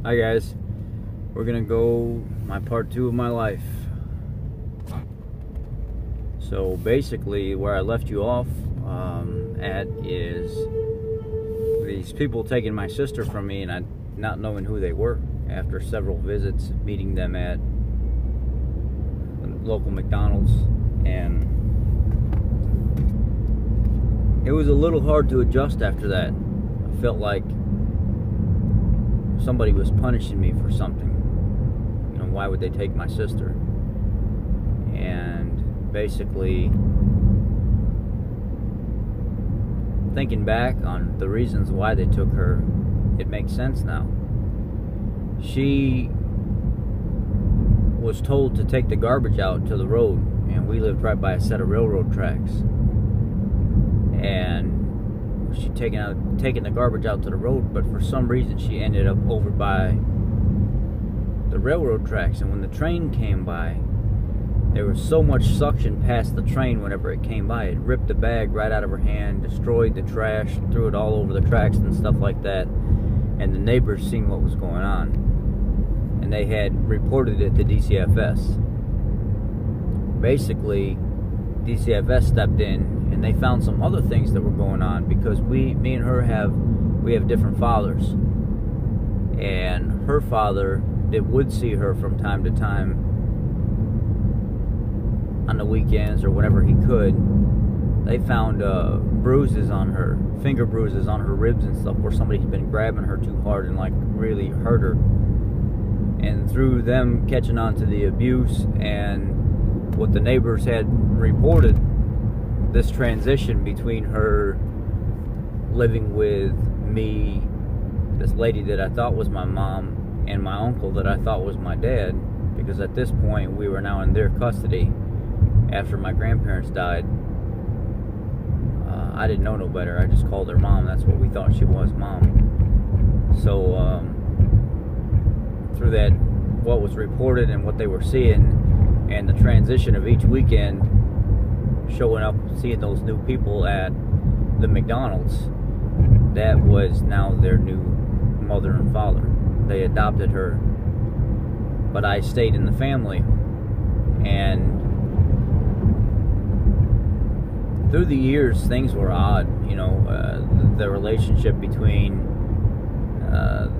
Hi guys, we're gonna go my part 2 of my life. So basically where I left you off at is these people taking my sister from me and I not knowing who they were after several visits, meeting them at the local McDonald's, and it was a little hard to adjust after that. I felt like somebody was punishing me for something. You know, why would they take my sister? And basically, thinking back on the reasons why they took her, it makes sense now. She was told to take the garbage out to the road, and we lived right by a set of railroad tracks. And she taking the garbage out to the road, but for some reason she ended up over by the railroad tracks. And when the train came by, there was so much suction past the train whenever it came by, it ripped the bag right out of her hand, destroyed the trash, threw it all over the tracks and stuff like that. And the neighbors seen what was going on, and they had reported it to DCFS. Basically, DCFS stepped in and they found some other things that were going on, because me and her have different fathers, and her father would see her from time to time on the weekends or whenever he could. They found bruises on her, finger bruises on her ribs and stuff, where somebody's been grabbing her too hard and like really hurt her. And through them catching on to the abuse and what the neighbors had reported, this transition between her living with me, this lady that I thought was my mom, and my uncle that I thought was my dad, because at this point we were now in their custody after my grandparents died. I didn't know no better. I just called her mom. That's what we thought she was, mom. So through that, what was reported and what they were seeing, and the transition of each weekend, showing up, seeing those new people at the McDonald's, that was now their new mother and father. They adopted her, but I stayed in the family. And through the years, things were odd. You know, the relationship between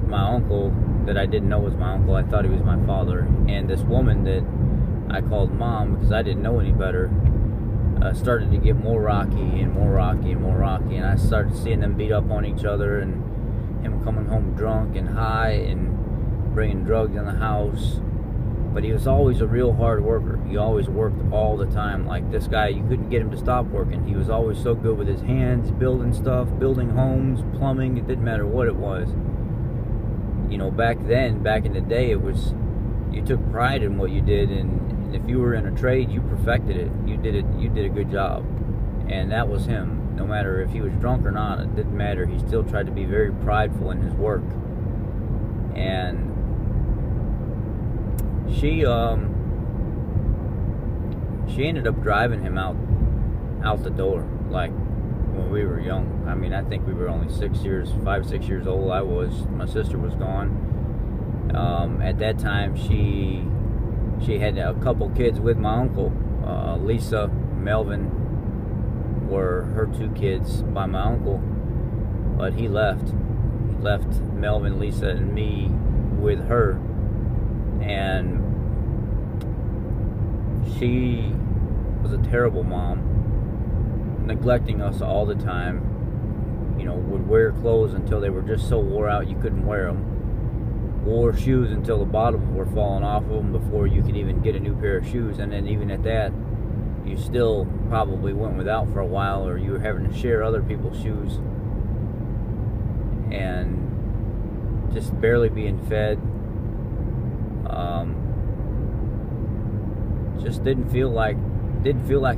my uncle that I didn't know was my uncle, I thought he was my father, and this woman that I called mom because I didn't know any better, started to get more rocky and more rocky and more rocky. And I started seeing them beat up on each other, and him coming home drunk and high and bringing drugs in the house. But he was always a real hard worker. He always worked all the time. Like this guy, you couldn't get him to stop working. He was always so good with his hands, building stuff, building homes, plumbing. It didn't matter what it was. You know, back then, back in the day, it was, you took pride in what you did, and if you were in a trade, you perfected it. You did a good job. And that was him. No matter if he was drunk or not, it didn't matter. He still tried to be very prideful in his work. And she ended up driving him out the door, like when we were young. I mean, I think we were only 5, 6 years old. My sister was gone. At that time, she had a couple kids with my uncle. Lisa, Melvin were her 2 kids by my uncle, but he left Melvin, Lisa, and me with her. And she was a terrible mom, neglecting us all the time. You know, would wear clothes until they were just so wore out you couldn't wear them. Wore shoes until the bottoms were falling off of them before you could even get a new pair of shoes. And then even at that, you still probably went without for a while, or you were having to share other people's shoes. And just barely being fed. Just didn't feel like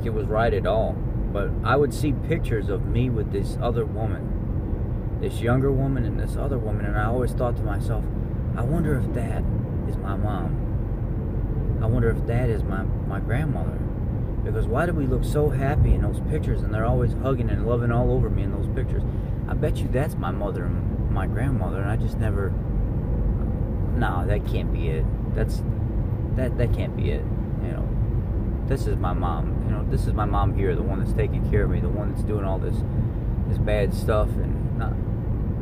it was right at all. But I would see pictures of me with this other woman, this younger woman and this other woman, and I always thought to myself, I wonder if that is my mom. I wonder if that is my grandmother. Because why do we look so happy in those pictures, and they're always hugging and loving all over me in those pictures? I bet you that's my mother and my grandmother, and I just never no, that can't be it. That can't be it. You know, this is my mom. You know, this is my mom here, the one that's taking care of me, the one that's doing all this bad stuff and not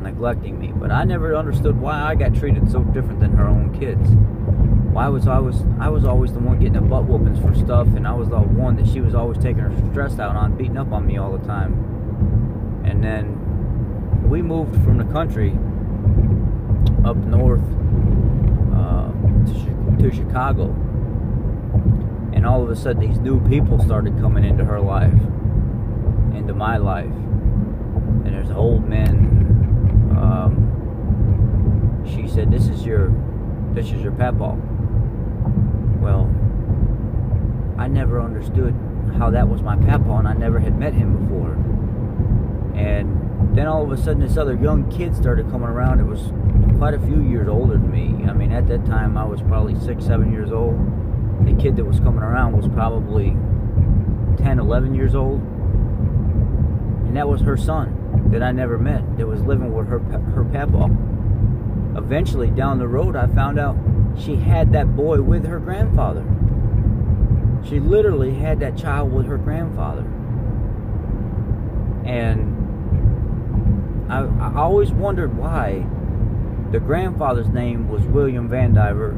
neglecting me. But I never understood why I got treated so different than her own kids. Why was I was always the one getting the butt whoopings for stuff, and I was the one that she was always taking her stress out on, beating up on me all the time. And then we moved from the country up north to Chicago, and all of a sudden these new people started coming into her life, into my life, and there's old men. She said, this is your papa. Well, I never understood how that was my papa, and I never had met him before. And then all of a sudden this other young kid started coming around. It was quite a few years older than me. I mean, at that time I was probably 6-7 years old. The kid that was coming around was probably 10-11 years old, and that was her son that I never met, that was living with her papa. Eventually down the road I found out she had that boy with her grandfather. She literally had that child with her grandfather. And I always wondered why the grandfather's name was William Van Diver,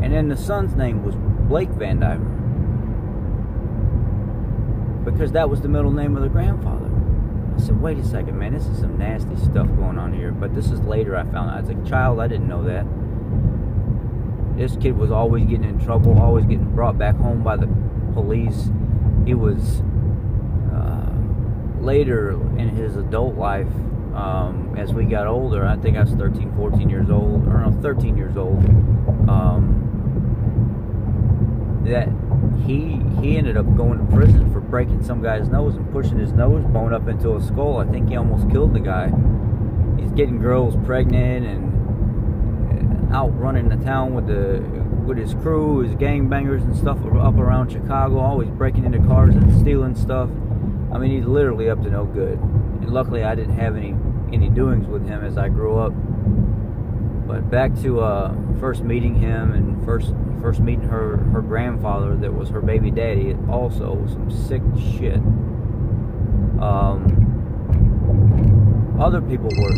and then the son's name was Blake Van Diver, because that was the middle name of the grandfather. I said, wait a second, man, this is some nasty stuff going on here. But this is later I found out. As a child, I didn't know that. This kid was always getting in trouble, always getting brought back home by the police. He was later in his adult life, as we got older, I think I was 13, 14 years old, or no, 13 years old, that he ended up going to prison for breaking some guy's nose and pushing his nose bone up into a skull. I think he almost killed the guy. He's getting girls pregnant and out running the town with his crew, his gangbangers and stuff up around Chicago, always breaking into cars and stealing stuff. I mean, he's literally up to no good. And luckily I didn't have any doings with him as I grew up. But back to first meeting him and first meeting her grandfather that was her baby daddy, it also was some sick shit. Other people were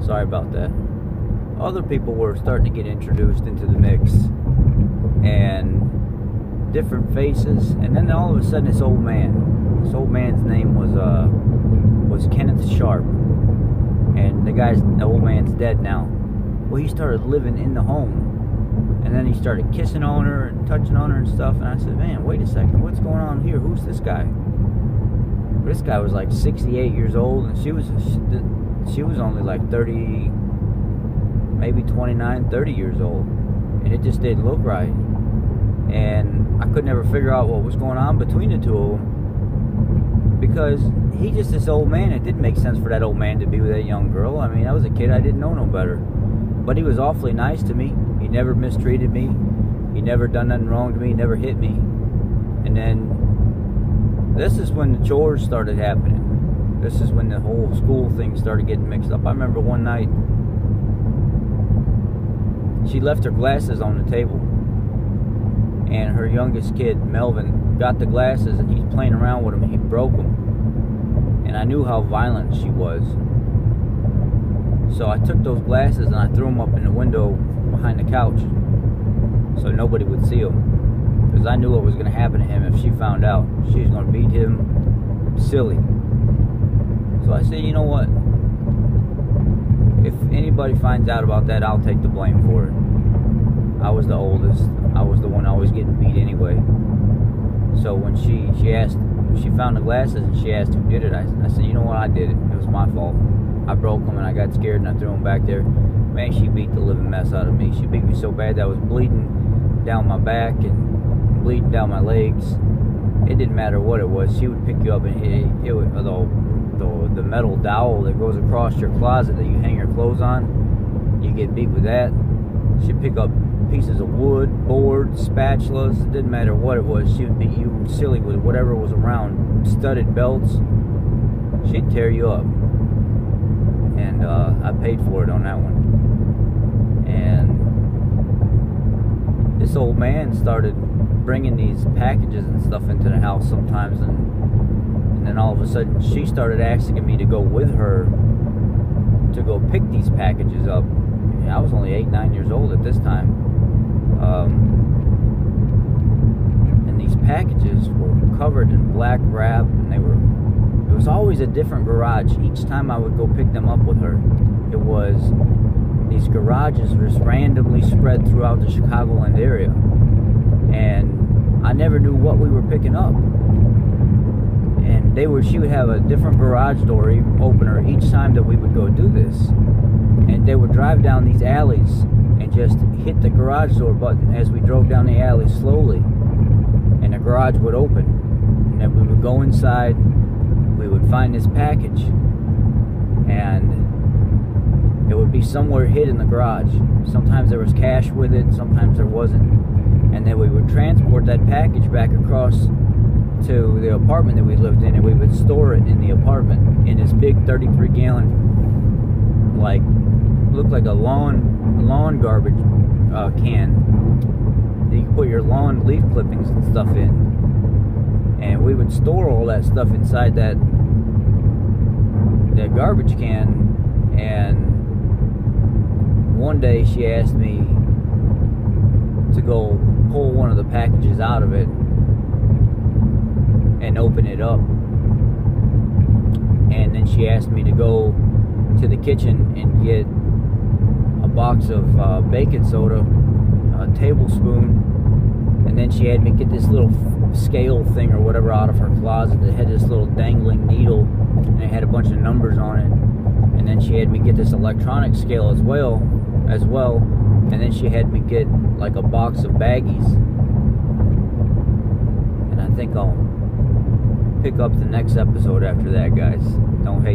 sorry about that. Other people were starting to get introduced into the mix, and different faces, and then all of a sudden this old man's name was Kenneth Sharp, and the old man's dead now. Well, he started living in the home, and then he started kissing on her and touching on her and stuff, and I said, man, wait a second, what's going on here? Who's this guy? This guy was like 68 years old, and she was only like 30, maybe 29, 30 years old, and it just didn't look right. And I could never figure out what was going on between the two of them, because he's just this old man. It didn't make sense for that old man to be with that young girl. I mean, I was a kid, I didn't know no better, but he was awfully nice to me. He never mistreated me, he never done nothing wrong to me, he never hit me. And then this is when the chores started happening. This is when the whole school thing started getting mixed up. I remember one night she left her glasses on the table, and her youngest kid, Melvin, got the glasses and he's playing around with them. He broke them, and I knew how violent she was. So I took those glasses and I threw them up in the window behind the couch so nobody would see them, because I knew what was going to happen to him if she found out. She was going to beat him silly. So I said, you know what? If anybody finds out about that, I'll take the blame for it. I was the oldest. I was the one always getting beat anyway. So when she found the glasses and she asked who did it, I said, you know what? I did it. It was my fault. I broke them and I got scared and I threw them back there. Man, she beat the living mess out of me. She beat me so bad that I was bleeding down my back and bleeding down my legs. It didn't matter what it was. She would pick you up and hit it with the metal dowel that goes across your closet that you hang your clothes on. You get beat with that. She'd pick up pieces of wood, boards, spatulas. It didn't matter what it was. She would beat you silly with whatever was around. Studded belts. She'd tear you up. And I paid for it on that one. And this old man started bringing these packages and stuff into the house sometimes, and then all of a sudden she started asking me to go with her to go pick these packages up. I was only 8, 9 years old at this time, and these packages were covered in black wrap, and it was always a different garage each time I would go pick them up with her. It was these garages were just randomly spread throughout the Chicagoland area, and I never knew what we were picking up. And she would have a different garage door opener each time that we would go do this. And they would drive down these alleys and just hit the garage door button as we drove down the alley slowly, and the garage would open, and then we would go inside. We would find this package, and it would be somewhere hid in the garage. Sometimes there was cash with it, sometimes there wasn't. And then we would transport that package back across to the apartment that we lived in, and we would store it in the apartment in this big 33-gallon, looked like a lawn garbage can. You could put your lawn leaf clippings and stuff in. And we would store all that stuff inside that garbage can. And one day she asked me to go pull one of the packages out of it and open it up. And then she asked me to go to the kitchen and get a box of baking soda, a tablespoon, and then she had me get this little scale thing or whatever out of her closet that had this little dangling needle, and it had a bunch of numbers on it. And then she had me get this electronic scale as well, and then she had me get like a box of baggies. And I think I'll pick up the next episode after that, guys. Don't hate